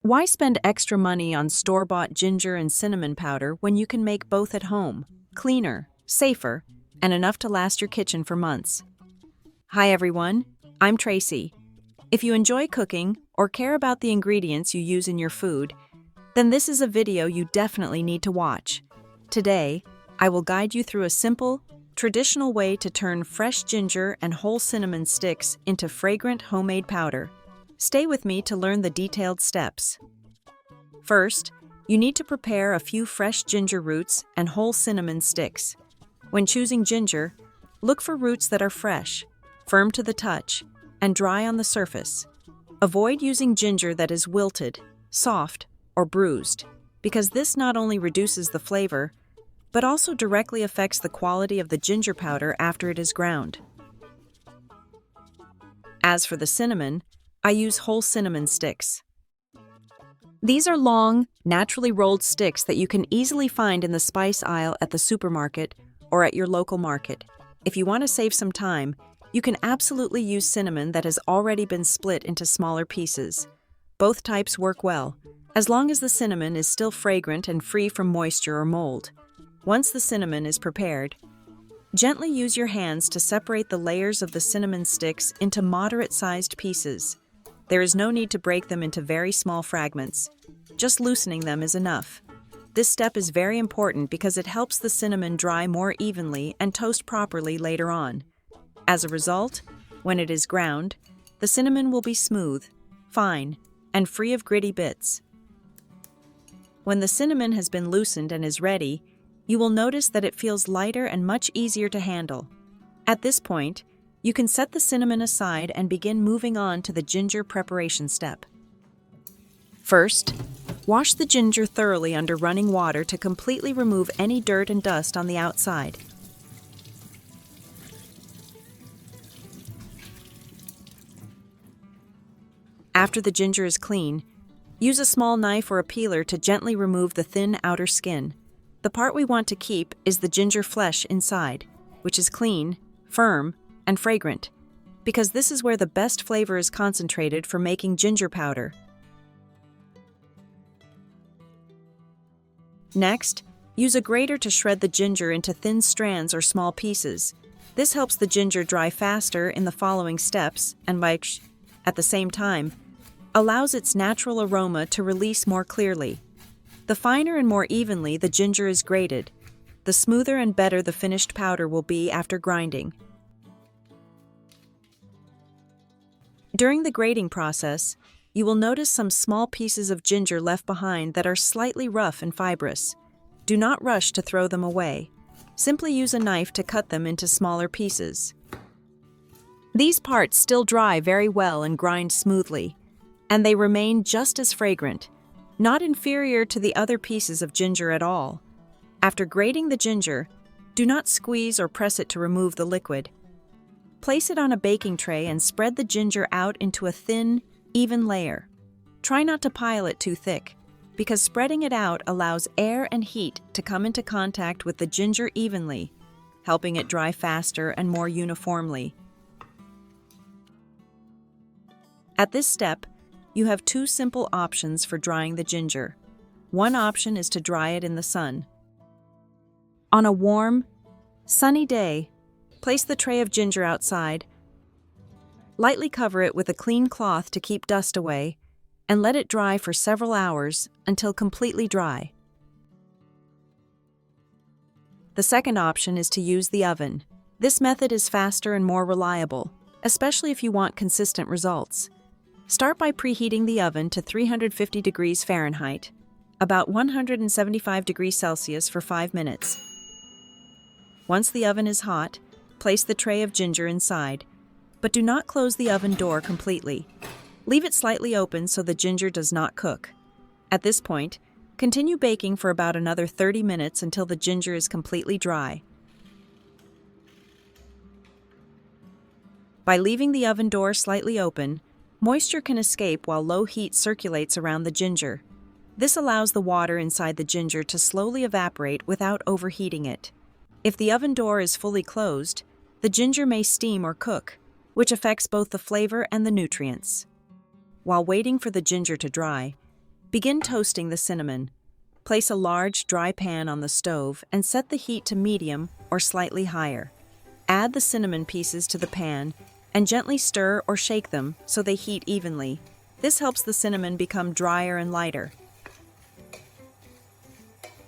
Why spend extra money on store-bought ginger and cinnamon powder when you can make both at home? Cleaner, safer, and enough to last your kitchen for months. Hi everyone, I'm Tracy. If you enjoy cooking or care about the ingredients you use in your food, then this is a video you definitely need to watch. Today, I will guide you through a simple, traditional way to turn fresh ginger and whole cinnamon sticks into fragrant homemade powder. Stay with me to learn the detailed steps. First, you need to prepare a few fresh ginger roots and whole cinnamon sticks. When choosing ginger, look for roots that are fresh, firm to the touch, and dry on the surface. Avoid using ginger that is wilted, soft, or bruised, because this not only reduces the flavor, but also directly affects the quality of the ginger powder after it is ground. As for the cinnamon, I use whole cinnamon sticks. These are long, naturally rolled sticks that you can easily find in the spice aisle at the supermarket or at your local market. If you want to save some time, you can absolutely use cinnamon that has already been split into smaller pieces. Both types work well, as long as the cinnamon is still fragrant and free from moisture or mold. Once the cinnamon is prepared, gently use your hands to separate the layers of the cinnamon sticks into moderate-sized pieces. There is no need to break them into very small fragments. Just loosening them is enough. This step is very important because it helps the cinnamon dry more evenly and toast properly later on. As a result, when it is ground, the cinnamon will be smooth, fine, and free of gritty bits. When the cinnamon has been loosened and is ready, you will notice that it feels lighter and much easier to handle. At this point, you can set the cinnamon aside and begin moving on to the ginger preparation step. First, wash the ginger thoroughly under running water to completely remove any dirt and dust on the outside. After the ginger is clean, use a small knife or a peeler to gently remove the thin outer skin. The part we want to keep is the ginger flesh inside, which is clean, firm, and fragrant, because this is where the best flavor is concentrated for making ginger powder. Next, use a grater to shred the ginger into thin strands or small pieces. This helps the ginger dry faster in the following steps and at the same time, allows its natural aroma to release more clearly. The finer and more evenly the ginger is grated, the smoother and better the finished powder will be after grinding. During the grating process, you will notice some small pieces of ginger left behind that are slightly rough and fibrous. Do not rush to throw them away. Simply use a knife to cut them into smaller pieces. These parts still dry very well and grind smoothly, and they remain just as fragrant, not inferior to the other pieces of ginger at all. After grating the ginger, do not squeeze or press it to remove the liquid. Place it on a baking tray and spread the ginger out into a thin, even layer. Try not to pile it too thick, because spreading it out allows air and heat to come into contact with the ginger evenly, helping it dry faster and more uniformly. At this step, you have two simple options for drying the ginger. One option is to dry it in the sun. On a warm, sunny day, place the tray of ginger outside, lightly cover it with a clean cloth to keep dust away, and let it dry for several hours until completely dry. The second option is to use the oven. This method is faster and more reliable, especially if you want consistent results. Start by preheating the oven to 350 degrees Fahrenheit, about 175 degrees Celsius for 5 minutes. Once the oven is hot, place the tray of ginger inside, but do not close the oven door completely. Leave it slightly open so the ginger does not cook. At this point, continue baking for about another 30 minutes until the ginger is completely dry. By leaving the oven door slightly open, moisture can escape while low heat circulates around the ginger. This allows the water inside the ginger to slowly evaporate without overheating it. If the oven door is fully closed, the ginger may steam or cook, which affects both the flavor and the nutrients. While waiting for the ginger to dry, Begin toasting the cinnamon. Place a large, dry pan on the stove and set the heat to medium or slightly higher. Add the cinnamon pieces to the pan and gently stir or shake them so they heat evenly. This helps the cinnamon become drier and lighter.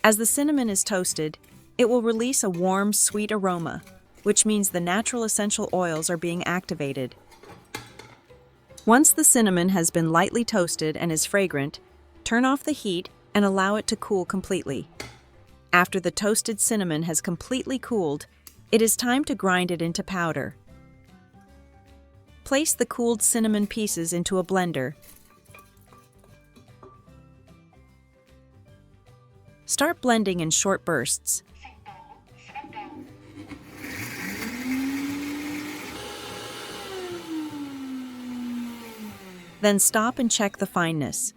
As the cinnamon is toasted, it will release a warm, sweet aroma, which means the natural essential oils are being activated. Once the cinnamon has been lightly toasted and is fragrant, turn off the heat and allow it to cool completely. After the toasted cinnamon has completely cooled, it is time to grind it into powder. Place the cooled cinnamon pieces into a blender. Start blending in short bursts. Then stop and check the fineness.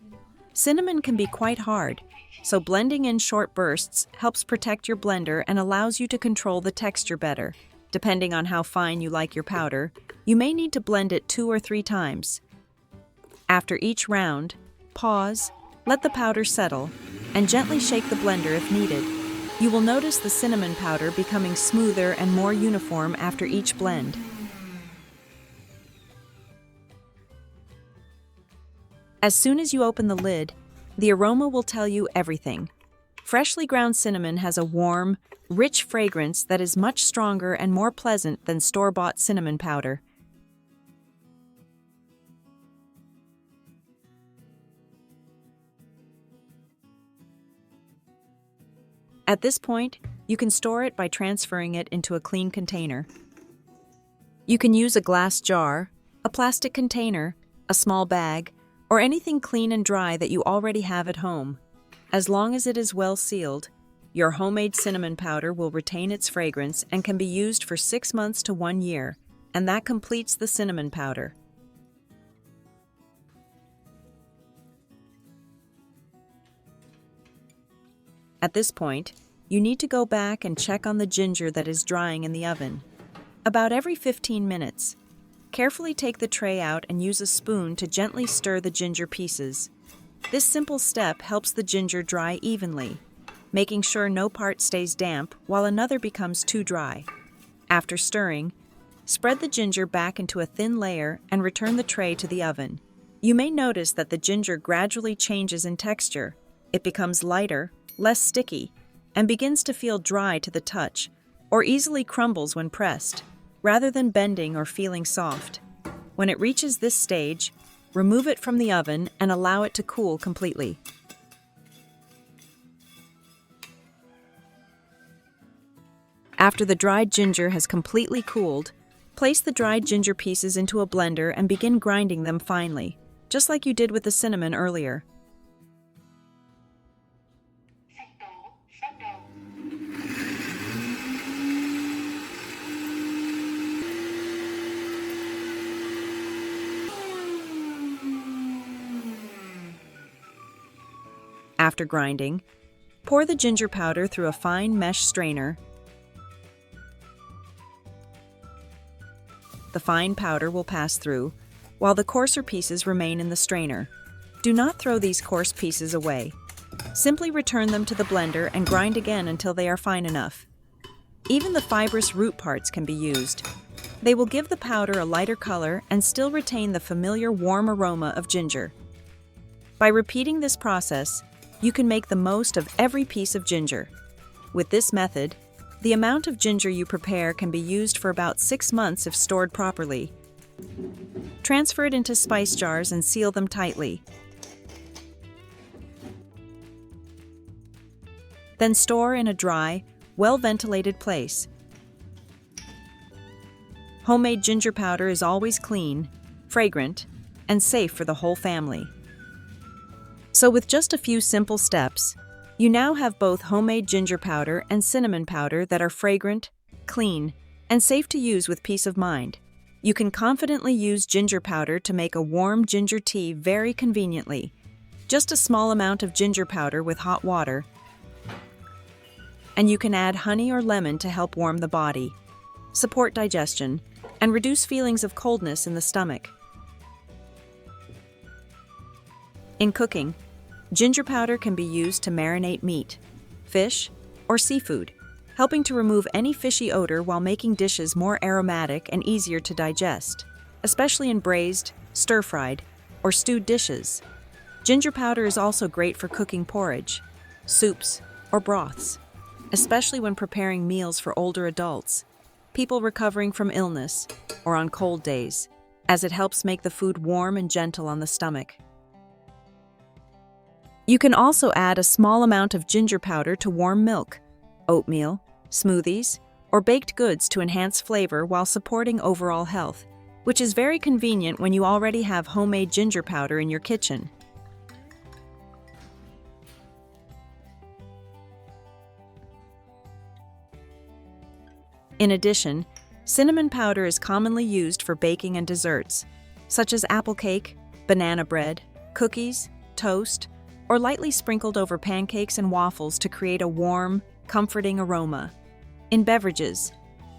Cinnamon can be quite hard, so blending in short bursts helps protect your blender and allows you to control the texture better. Depending on how fine you like your powder, you may need to blend it 2 or 3 times. After each round, pause, let the powder settle, and gently shake the blender if needed. You will notice the cinnamon powder becoming smoother and more uniform after each blend. As soon as you open the lid, the aroma will tell you everything. Freshly ground cinnamon has a warm, rich fragrance that is much stronger and more pleasant than store-bought cinnamon powder. At this point, you can store it by transferring it into a clean container. You can use a glass jar, a plastic container, a small bag, or anything clean and dry that you already have at home. As long as it is well sealed, your homemade cinnamon powder will retain its fragrance and can be used for 6 months to 1 year, and that completes the cinnamon powder. At this point, you need to go back and check on the ginger that is drying in the oven. About every 15 minutes, carefully take the tray out and use a spoon to gently stir the ginger pieces. This simple step helps the ginger dry evenly, making sure no part stays damp while another becomes too dry. After stirring, spread the ginger back into a thin layer and return the tray to the oven. You may notice that the ginger gradually changes in texture. It becomes lighter, less sticky, and begins to feel dry to the touch, or easily crumbles when pressed, rather than bending or feeling soft. When it reaches this stage, remove it from the oven and allow it to cool completely. After the dried ginger has completely cooled, place the dried ginger pieces into a blender and begin grinding them finely, just like you did with the cinnamon earlier. After grinding, pour the ginger powder through a fine mesh strainer. The fine powder will pass through, while the coarser pieces remain in the strainer. Do not throw these coarse pieces away. Simply return them to the blender and grind again until they are fine enough. Even the fibrous root parts can be used. They will give the powder a lighter color and still retain the familiar warm aroma of ginger. By repeating this process, you can make the most of every piece of ginger. With this method, the amount of ginger you prepare can be used for about 6 months if stored properly. Transfer it into spice jars and seal them tightly. Then store in a dry, well-ventilated place. Homemade ginger powder is always clean, fragrant, and safe for the whole family. So with just a few simple steps, you now have both homemade ginger powder and cinnamon powder that are fragrant, clean, and safe to use with peace of mind. You can confidently use ginger powder to make a warm ginger tea very conveniently. Just a small amount of ginger powder with hot water, and you can add honey or lemon to help warm the body, support digestion, and reduce feelings of coldness in the stomach. In cooking, Ginger powder can be used to marinate meat, fish, or seafood, helping to remove any fishy odor while making dishes more aromatic and easier to digest, especially in braised, stir-fried, or stewed dishes. Ginger powder is also great for cooking porridge, soups, or broths, especially when preparing meals for older adults, people recovering from illness, or on cold days, as it helps make the food warm and gentle on the stomach. You can also add a small amount of ginger powder to warm milk, oatmeal, smoothies, or baked goods to enhance flavor while supporting overall health, which is very convenient when you already have homemade ginger powder in your kitchen. In addition, cinnamon powder is commonly used for baking and desserts, such as apple cake, banana bread, cookies, toast, or lightly sprinkled over pancakes and waffles to create a warm, comforting aroma. In beverages,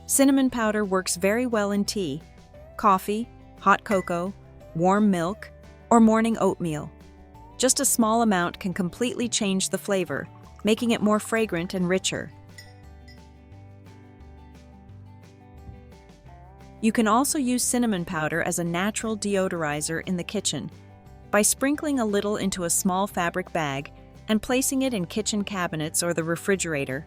cinnamon powder works very well in tea, coffee, hot cocoa, warm milk, or morning oatmeal. Just a small amount can completely change the flavor, making it more fragrant and richer. You can also use cinnamon powder as a natural deodorizer in the kitchen by sprinkling a little into a small fabric bag and placing it in kitchen cabinets or the refrigerator,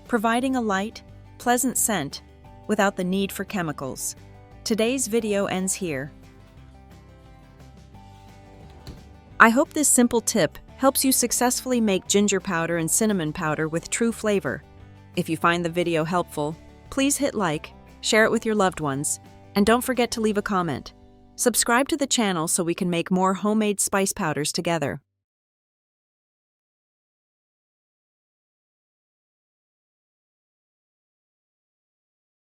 providing a light, pleasant scent without the need for chemicals. Today's video ends here. I hope this simple tip helps you successfully make ginger powder and cinnamon powder with true flavor. If you find the video helpful, please hit like, share it with your loved ones, and don't forget to leave a comment. Subscribe to the channel so we can make more homemade spice powders together.